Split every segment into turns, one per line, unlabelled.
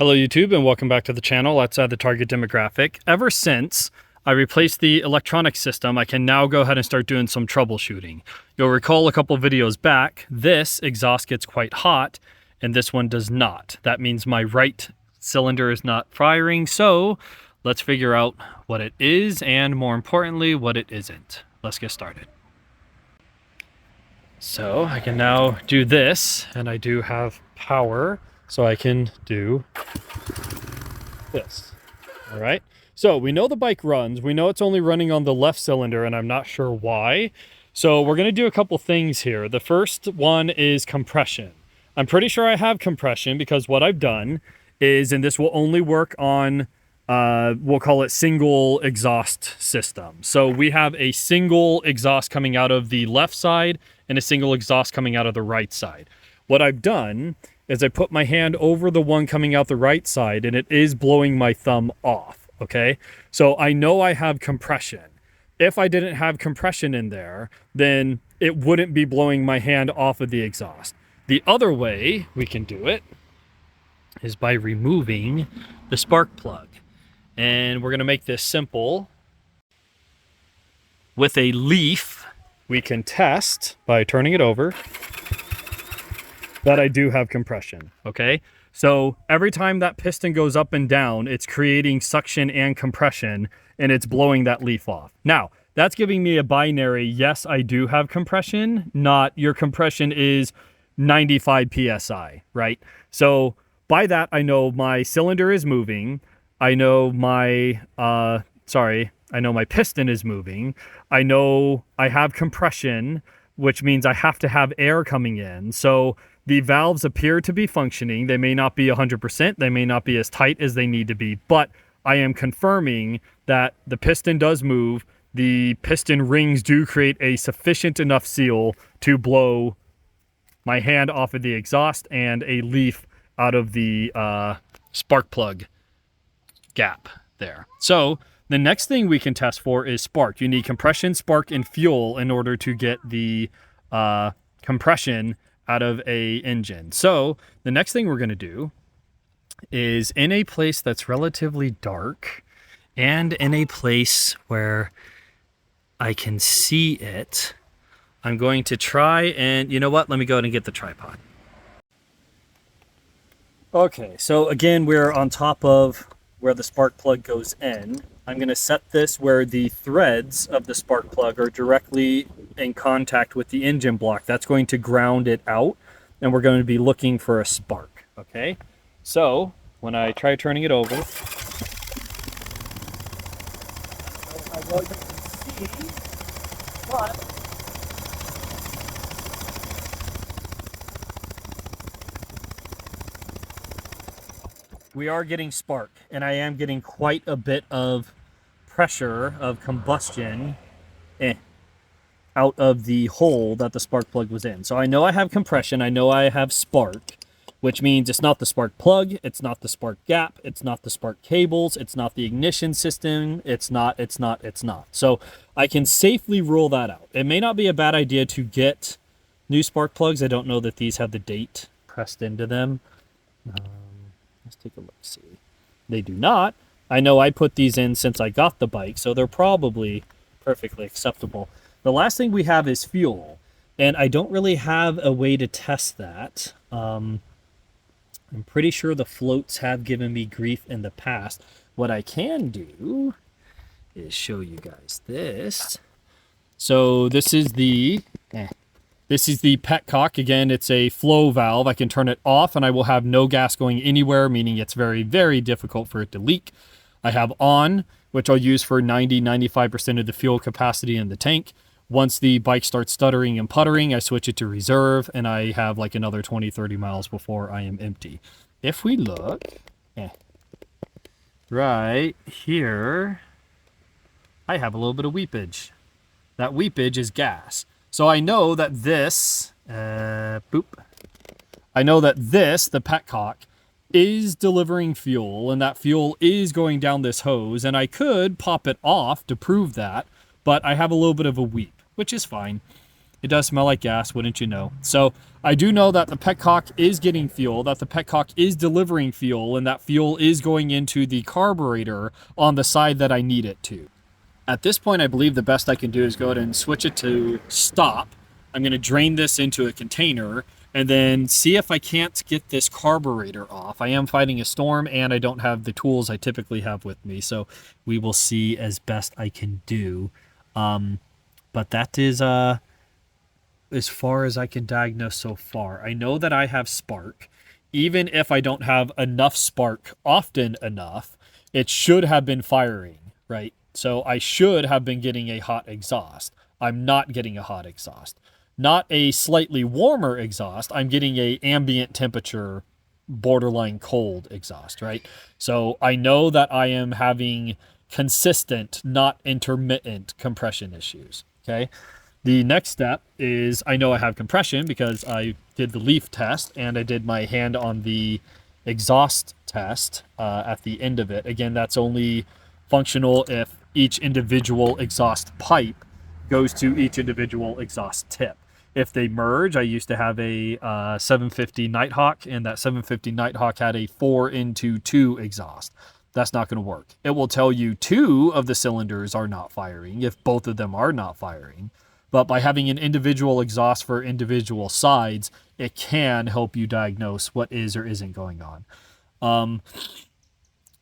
Hello YouTube and welcome back to the channel outside the target demographic. Ever since I replaced the electronic system, I can now go ahead and start doing some troubleshooting. You'll recall a couple videos back, this exhaust gets quite hot and this one does not. That means my right cylinder is not firing, so let's figure out what it is and more importantly, what it isn't. Let's get started. So I can now do this and I do have power. So I can do this. All right. So we know the bike runs. We know it's only running on the left cylinder and I'm not sure why. So we're going to do a couple things here. The first one is compression. I'm pretty sure I have compression because what I've done is, and this will only work on, we'll call it single exhaust system. So we have a single exhaust coming out of the left side and a single exhaust coming out of the right side. What I've done is I put my hand over the one coming out the right side and it is blowing my thumb off, okay? So I know I have compression. If I didn't have compression in there, then it wouldn't be blowing my hand off of the exhaust. The other way we can do it is by removing the spark plug. And we're gonna make this simple. With a leaf, we can test by turning it over that I do have compression, okay? So every time that piston goes up and down, it's creating suction and compression, and it's blowing that leaf off. Now, that's giving me a binary, yes, I do have compression, not your compression is 95 PSI, right? So by that, I know my cylinder is moving. I know my, I know my piston is moving. I know I have compression, which means I have to have air coming in. So the valves appear to be functioning. They may not be 100%. They may not be as tight as they need to be, but I am confirming that the piston does move. The piston rings do create a sufficient enough seal to blow my hand off of the exhaust and a leaf out of the spark plug gap there. So the next thing we can test for is spark. You need compression, spark, and fuel in order to get the compression out of a engine. So the next thing we're going to do is in a place that's relatively dark and in a place where I can see it, I'm going to try and, you know what, let me go ahead and get the tripod. Okay, so again, we're on top of where the spark plug goes in. I'm going to set this where the threads of the spark plug are directly in contact with the engine block. That's going to ground it out, and we're going to be looking for a spark, okay? So when I try turning it over, I know you can see, but we are getting spark, and I am getting quite a bit of pressure of combustion out of the hole that the spark plug was in. So I know I have compression, I know I have spark, which means it's not the spark plug, it's not the spark gap, it's not the spark cables, it's not the ignition system, it's not. So I can safely rule that out. It may not be a bad idea to get new spark plugs. I don't know that these have the date pressed into them. Let's take a look, see. They do not. I know I put these in since I got the bike, so they're probably perfectly acceptable. The last thing we have is fuel, and I don't really have a way to test that. I'm pretty sure the floats have given me grief in the past. What I can do is show you guys this. So this is the petcock. Again, it's a flow valve. I can turn it off and I will have no gas going anywhere, meaning it's very, very difficult for it to leak. I have on, which I'll use for 90-95% of the fuel capacity in the tank. Once the bike starts stuttering and puttering, I switch it to reserve and I have like another 20-30 miles before I am empty. If we look right here, I have a little bit of weepage. That weepage is gas. So I know that this, I know that this, the petcock, is delivering fuel, and that fuel is going down this hose, and I could pop it off to prove that, but I have a little bit of a weep, which is fine. It does smell like gas, wouldn't you know? So I do know that the petcock is getting fuel, that the petcock is delivering fuel, and that fuel is going into the carburetor on the side that I need it to. At this point, I believe the best I can do is go ahead and switch it to stop. I'm going to drain this into a container and then see if I can't get this carburetor off. I am fighting a storm and I don't have the tools I typically have with me, so we will see as best I can do. But that is as far as I can diagnose so far. I know that I have spark. Even if I don't have enough spark often enough, it should have been firing, right? So I should have been getting a hot exhaust. I'm not getting a hot exhaust. Not a slightly warmer exhaust. I'm getting a ambient temperature, borderline cold exhaust, right? So I know that I am having consistent, not intermittent compression issues, okay? The next step is I know I have compression because I did the leaf test and I did my hand on the exhaust test at the end of it. Again, that's only functional if each individual exhaust pipe goes to each individual exhaust tip. If they merge, I used to have a 750 Nighthawk, and that 750 Nighthawk had a 4-into-2 exhaust. That's not going to work. It will tell you 2 of the cylinders are not firing if both of them are not firing. But by having an individual exhaust for individual sides, it can help you diagnose what is or isn't going on.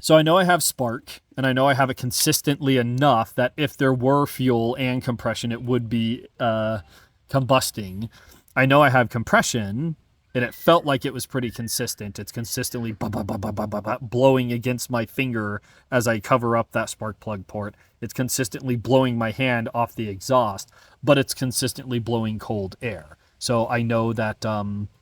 So I know I have spark, and I know I have it consistently enough that if there were fuel and compression, it would be combusting. I know I have compression, and it felt like it was pretty consistent. It's consistently blowing against my finger as I cover up that spark plug port. It's consistently blowing my hand off the exhaust, but it's consistently blowing cold air. So I know that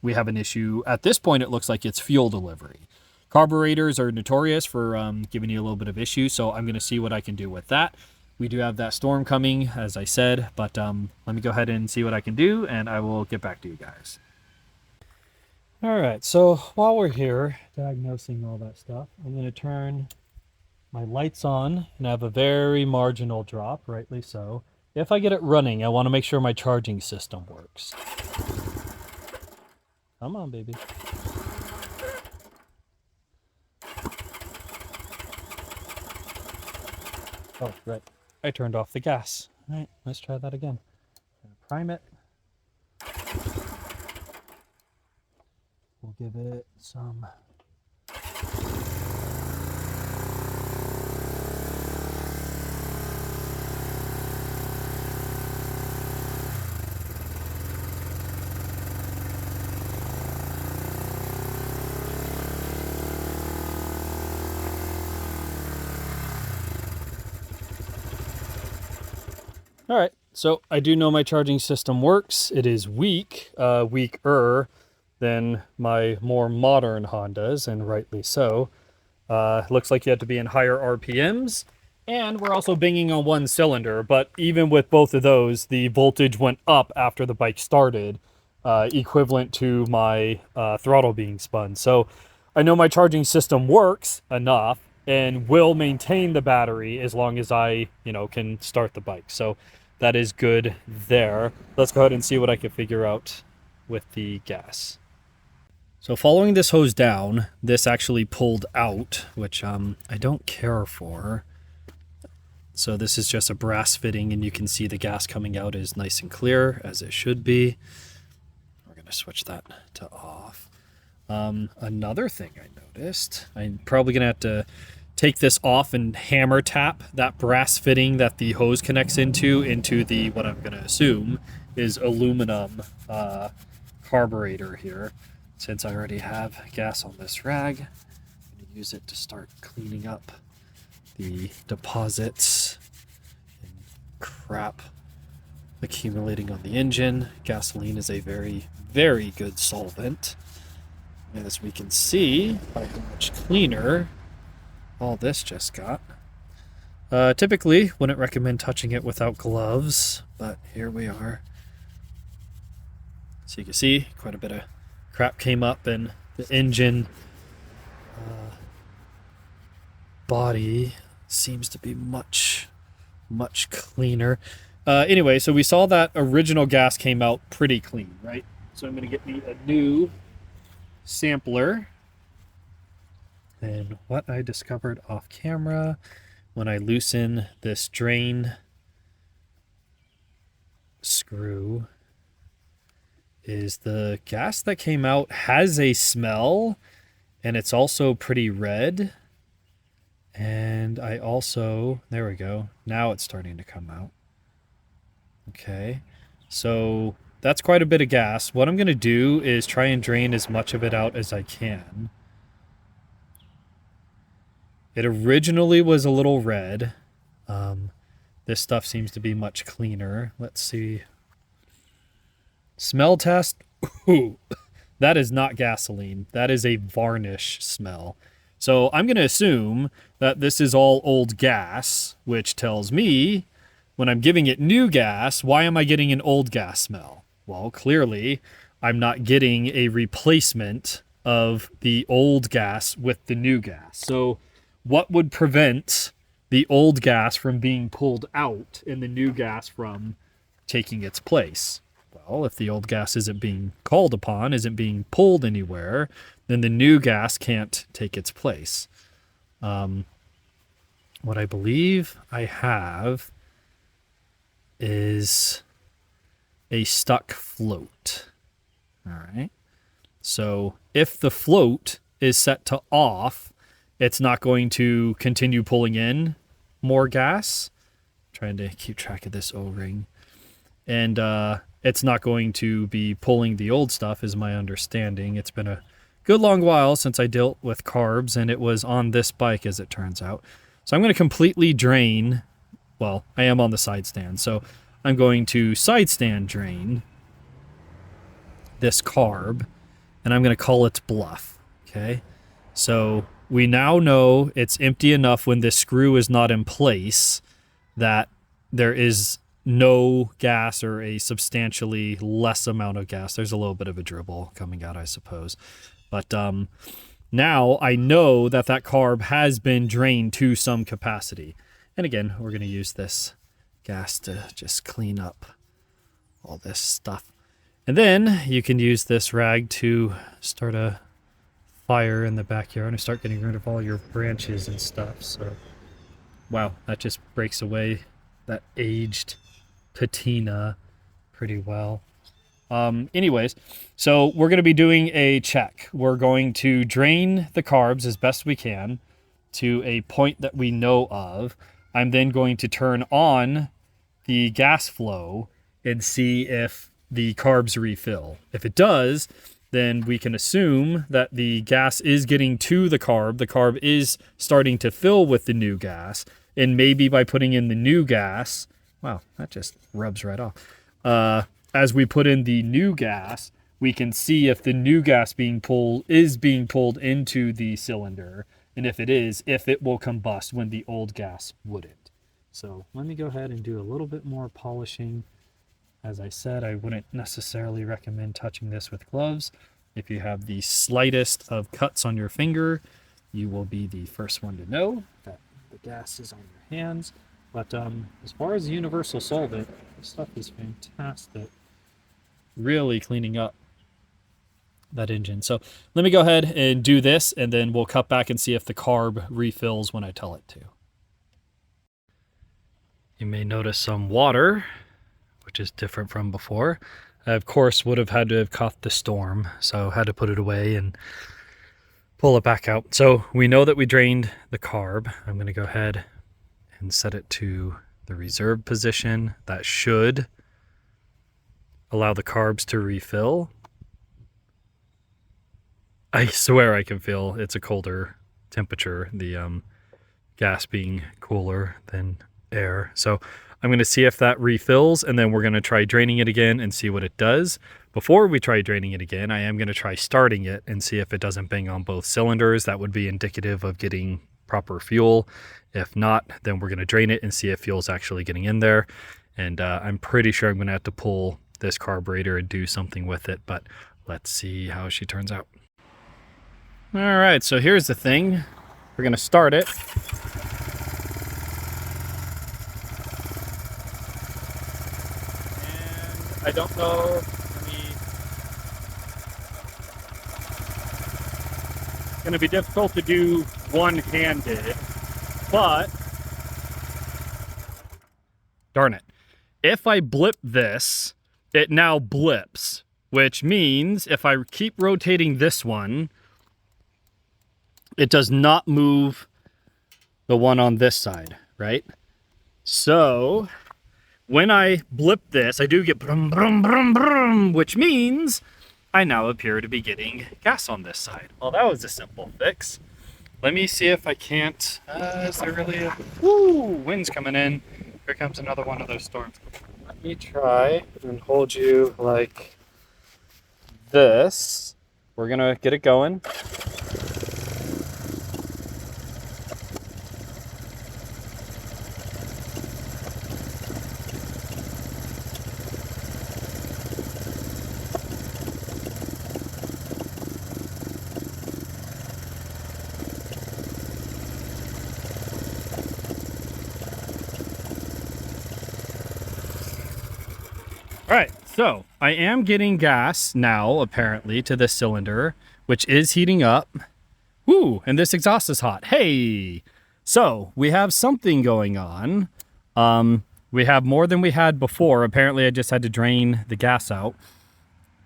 we have an issue. At this point, it looks like it's fuel delivery. Carburetors are notorious for giving you a little bit of issue, so I'm going to see what I can do with that. We do have that storm coming, as I said, but let me go ahead and see what I can do, and I will get back to you guys. All right, so while we're here diagnosing all that stuff, I'm going to turn my lights on and have a very marginal drop, rightly so. If I get it running, I want to make sure my charging system works. Come on, baby. Oh, right. I turned off the gas. All right, let's try that again. Prime it. We'll give it some. All right, so I do know my charging system works. It is weaker than my more modern Hondas, and rightly so. Looks like you have to be in higher RPMs, and we're also banging on one cylinder, but even with both of those, the voltage went up after the bike started, equivalent to my throttle being spun. So I know my charging system works enough and will maintain the battery as long as I, can start the bike. So that is good there. Let's go ahead and see what I can figure out with the gas. So following this hose down, this actually pulled out, which I don't care for. So this is just a brass fitting, and you can see the gas coming out is nice and clear, as it should be. We're going to switch that to off. Another thing I noticed, I'm probably going to have to take this off and hammer tap that brass fitting that the hose connects into the, what I'm going to assume is aluminum carburetor here. Since I already have gas on this rag, I'm going to use it to start cleaning up the deposits and crap accumulating on the engine. Gasoline is a very, very good solvent. As we can see by how much cleaner all this just got. Typically wouldn't recommend touching it without gloves, but here we are. So you can see quite a bit of crap came up, and the engine body seems to be much cleaner. Anyway, so we saw that original gas came out pretty clean, right? So I'm going to get me a new sampler. And what I discovered off camera when I loosen this drain screw is the gas that came out has a smell, and it's also pretty red. And I also, there we go, now it's starting to come out. Okay, so that's quite a bit of gas. What I'm going to do is try and drain as much of it out as I can. It originally was a little red. This stuff seems to be much cleaner. Let's see. Smell test. Ooh, that is not gasoline. That is a varnish smell. So I'm going to assume that this is all old gas, which tells me when I'm giving it new gas, why am I getting an old gas smell? Well, clearly I'm not getting a replacement of the old gas with the new gas. So what would prevent the old gas from being pulled out and the new gas from taking its place? Well, if the old gas isn't being called upon, isn't being pulled anywhere, then the new gas can't take its place. What I believe I have is a stuck float. All right. So if the float is set to off, it's not going to continue pulling in more gas. I'm trying to keep track of this O-ring. And it's not going to be pulling the old stuff, is my understanding. It's been a good long while since I dealt with carbs, and it was on this bike, as it turns out. So I'm going to completely drain. Well, I am on the side stand, so I'm going to side stand drain this carb, and I'm going to call its bluff. Okay, so we now know it's empty enough when this screw is not in place that there is no gas, or a substantially less amount of gas. There's a little bit of a dribble coming out, I suppose. But now I know that that carb has been drained to some capacity. And again, we're going to use this gas to just clean up all this stuff. And then you can use this rag to start a fire in the backyard and start getting rid of all your branches and stuff. So, wow, that just breaks away that aged patina pretty well. Anyways, so we're going to be doing a check. We're going to drain the carbs as best we can to a point that we know of. I'm then going to turn on the gas flow and see if the carbs refill. If it does, then we can assume that the gas is getting to the carb is starting to fill with the new gas, and maybe by putting in the new gas, wow, that just rubs right off. As we put in the new gas, we can see if the new gas is being pulled into the cylinder, and if it is, if it will combust when the old gas wouldn't. So let me go ahead and do a little bit more polishing. As I said, I wouldn't necessarily recommend touching this with gloves. If you have the slightest of cuts on your finger, you will be the first one to know that the gas is on your hands. But as far as the universal solvent, this stuff is fantastic. Really cleaning up that engine. So let me go ahead and do this, and then we'll cut back and see if the carb refills when I tell it to. You may notice some water, which is different from before. I, of course, would have had to have caught the storm, so had to put it away and pull it back out. So we know that we drained the carb. I'm going to go ahead and set it to the reserve position. That should allow the carbs to refill. I swear I can feel it's a colder temperature, the gas being cooler than air. So I'm going to see if that refills, and then we're going to try draining it again and see what it does. Before we try draining it again, I am going to try starting it and see if it doesn't bang on both cylinders. That would be indicative of getting proper fuel. If not, then we're going to drain it and see if fuel's actually getting in there. And I'm pretty sure I'm going to have to pull this carburetor and do something with it, but let's see how she turns out. All right, so here's the thing. We're going to start it. I don't know. It's going to be difficult to do one-handed, but darn it. If I blip this, it now blips, which means if I keep rotating this one, it does not move the one on this side, right? So when I blip this, I do get brum, brum, brum, brum, which means I now appear to be getting gas on this side. Well, that was a simple fix. Let me see if I can't, is there really a, woo, wind's coming in. Here comes another one of those storms. Let me try and hold you like this. We're gonna get it going. All right, so I am getting gas now, apparently, to this cylinder, which is heating up. Woo, and this exhaust is hot. Hey! So, we have something going on. We have more than we had before. Apparently, I just had to drain the gas out,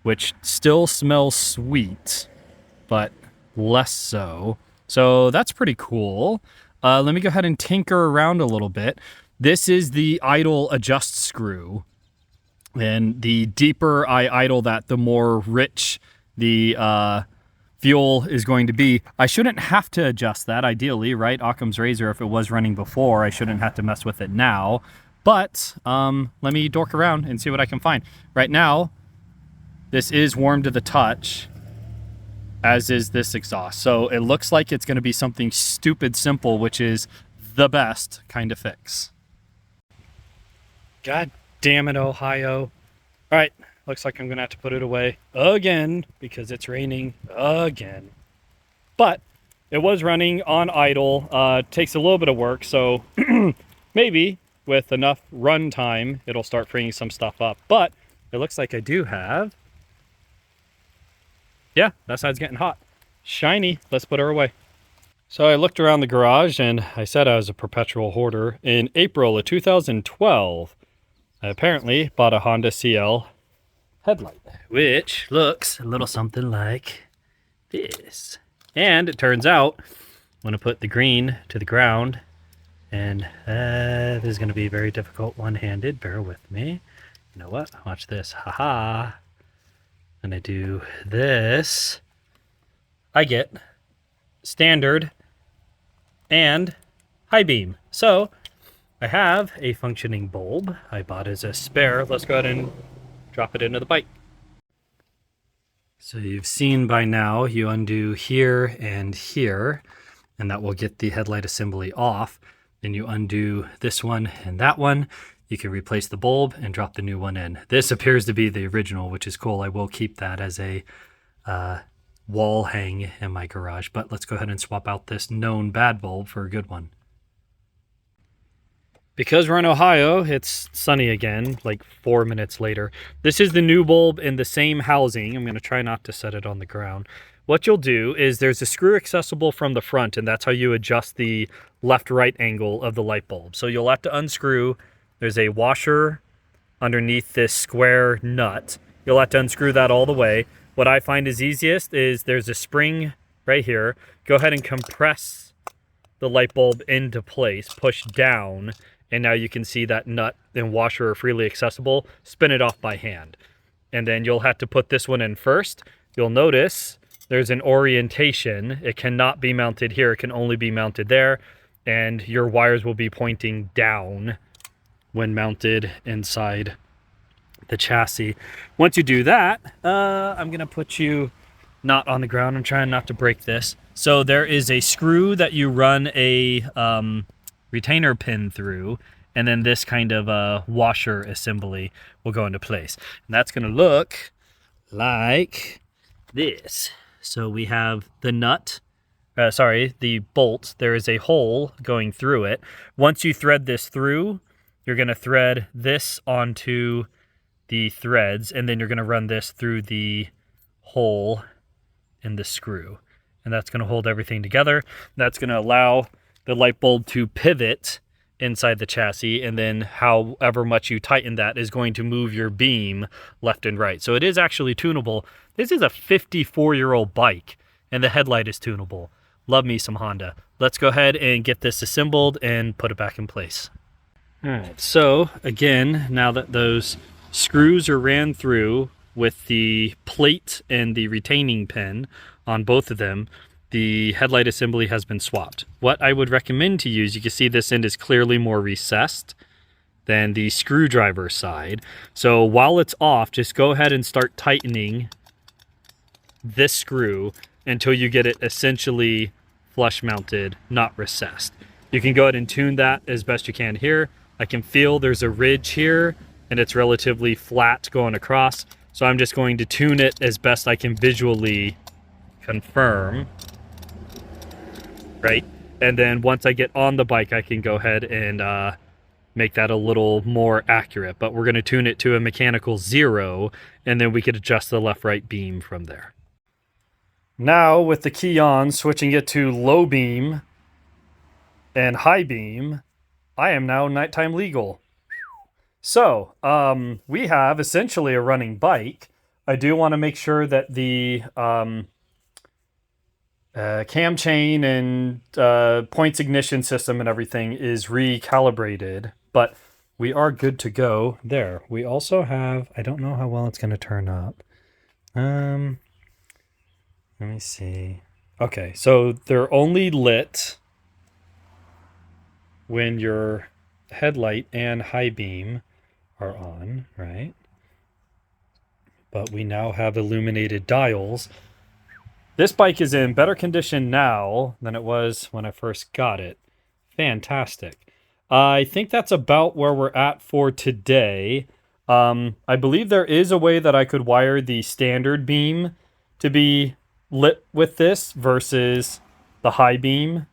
which still smells sweet, but less so. So, that's pretty cool. Let me go ahead and tinker around a little bit. This is the idle adjust screw. And the deeper I idle that, the more rich the fuel is going to be. I shouldn't have to adjust that, ideally, right? Occam's razor, if it was running before, I shouldn't have to mess with it now. But let me dork around and see what I can find. Right now, this is warm to the touch, as is this exhaust. So it looks like it's going to be something stupid simple, which is the best kind of fix. God damn it, Ohio. All right, looks like I'm gonna have to put it away again because it's raining again. But it was running on idle. Takes a little bit of work, so maybe with enough run time, it'll start freeing some stuff up. But it looks like I do have, yeah, that side's getting hot. Shiny, let's put her away. So I looked around the garage and I said I was a perpetual hoarder. In April of 2012, I apparently bought a Honda CL headlight, which looks a little something like this. And it turns out, I'm gonna put the green to the ground, and this is gonna be very difficult one-handed, bear with me. You know what, watch this, haha. And I do this, I get standard and high beam. So I have a functioning bulb I bought as a spare. Let's go ahead and drop it into the bike. So you've seen by now, you undo here and here, and that will get the headlight assembly off. Then you undo this one and that one. You can replace the bulb and drop the new one in. This appears to be the original, which is cool. I will keep that as a wall hang in my garage, but let's go ahead and swap out this known bad bulb for a good one. Because we're in Ohio, it's sunny again, like 4 minutes later. This is the new bulb in the same housing. I'm gonna try not to set it on the ground. What you'll do is there's a screw accessible from the front, and that's how you adjust the left-right angle of the light bulb. So you'll have to unscrew. There's a washer underneath this square nut. You'll have to unscrew that all the way. What I find is easiest is there's a spring right here. Go ahead and compress the light bulb into place, push down, and now you can see that nut and washer are freely accessible. Spin it off by hand. And then you'll have to put this one in first. You'll notice there's an orientation. It cannot be mounted here. It can only be mounted there. And your wires will be pointing down when mounted inside the chassis. Once you do that, I'm gonna put you not on the ground. I'm trying not to break this. So there is a screw that you run a retainer pin through, and then this kind of washer assembly will go into place. And that's gonna look like this. So we have the nut, the bolt. There is a hole going through it. Once you thread this through, you're gonna thread this onto the threads, and then you're going to run this through the hole in the screw. And that's going to hold everything together. That's going to allow the light bulb to pivot inside the chassis, and then however much you tighten that is going to move your beam left and right. So it is actually tunable. This is a 54-year-old bike, and the headlight is tunable. Love me some Honda. Let's go ahead and get this assembled and put it back in place. All right, so again, now that those screws are ran through with the plate and the retaining pin on both of them, the headlight assembly has been swapped. What I would recommend to use, you can see this end is clearly more recessed than the screwdriver side. So while it's off, just go ahead and start tightening this screw until you get it essentially flush mounted, not recessed. You can go ahead and tune that as best you can here. I can feel there's a ridge here and it's relatively flat going across. So I'm just going to tune it as best I can visually confirm. Right? And then once I get on the bike, I can go ahead and make that a little more accurate. But we're going to tune it to a mechanical 0, and then we could adjust the left-right beam from there. Now, with the key on, switching it to low beam and high beam, I am now nighttime legal. So, we have essentially a running bike. I do want to make sure that the cam chain and points ignition system and everything is recalibrated, but we are good to go there. We also have, I don't know how well it's going to turn up. Let me see. Okay, so they're only lit when your headlight and high beam are on, right? But we now have illuminated dials. This bike is in better condition now than it was when I first got it. Fantastic. I think that's about where we're at for today. I believe there is a way that I could wire the standard beam to be lit with this versus the high beam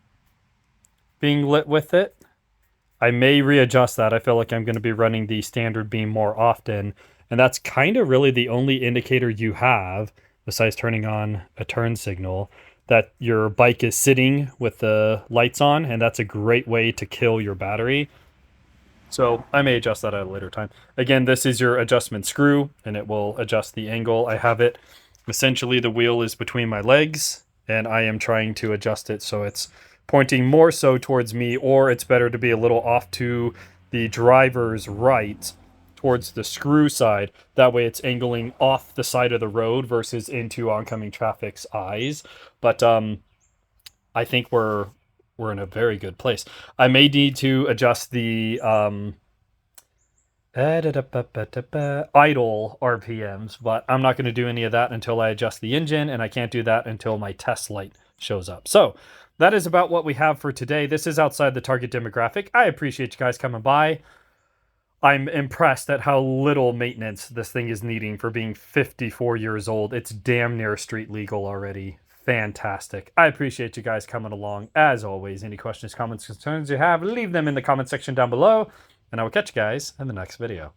being lit with it. I may readjust that. I feel like I'm going to be running the standard beam more often. And that's kind of really the only indicator you have, besides turning on a turn signal, that your bike is sitting with the lights on, and that's a great way to kill your battery. So I may adjust that at a later time. Again, this is your adjustment screw, and it will adjust the angle. I have it, essentially the wheel is between my legs, and I am trying to adjust it so it's pointing more so towards me, or it's better to be a little off to the driver's right, towards the screw side. That way it's angling off the side of the road versus into oncoming traffic's eyes. But I think we're in a very good place. I may need to adjust the idle RPMs, but I'm not going to do any of that until I adjust the engine, and I can't do that until my test light shows up. So that is about what we have for today. This is outside the target demographic. I appreciate you guys coming by. I'm impressed at how little maintenance this thing is needing for being 54 years old. It's damn near street legal already. Fantastic. I appreciate you guys coming along. As always, any questions, comments, concerns you have, leave them in the comment section down below, and I will catch you guys in the next video.